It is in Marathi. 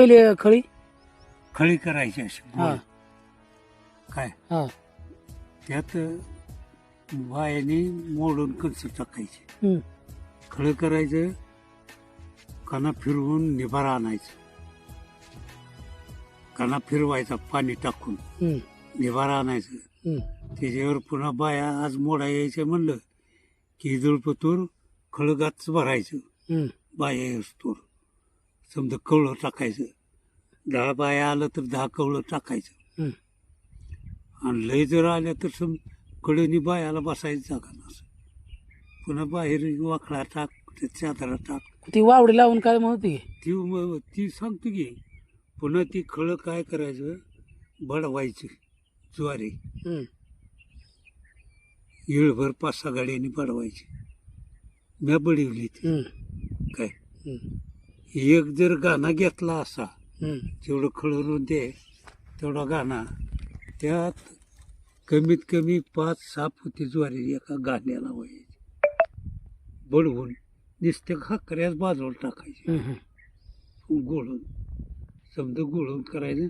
पहिले खळी खळी करायची अशी हा गोल. काय हा त्यात बायाने मोडून कणसं टाकायची, हम्म, खळं करायचं, कणा फिरवून निभारा आणायचं, कणा फिरवायचा पाणी टाकून, हम्म, निभारा आणायचं. हम्म, त्याच्यावर पुन्हा बाया आज मोडा यायचं म्हणलं की इदुळपतूर खळगाच भरायचं. हम्म, बाया येऊस्तोर समजा कवळं टाकायचं, 10 बाया आलं तर 10 कवळं टाकायचं. हम्म. आणि लय जर आल्या तर कडेनी बायाला बसायचं जागा नसं. पुन्हा बाहेर वाकडा टाक, चादरा टाक. ती वावडी लावून काय म्हणते ती सांगतो की पुन्हा ती खळं काय करायचं, बडवायचं ज्वारी येळभर 5-6 गाड्यांनी बडवायची. म्या बडवली ती काय. एक जर गाणा घेतला असा, जेवढं खळून दे तेवढा गाणा, त्यात कमीत कमी 5-6 फुटी ज्वारी एका गाण्याला व्हायची. बडवून नुसत्या खाकऱ्याच बाजूला टाकायची, गोळून समजा गोळून करायचं.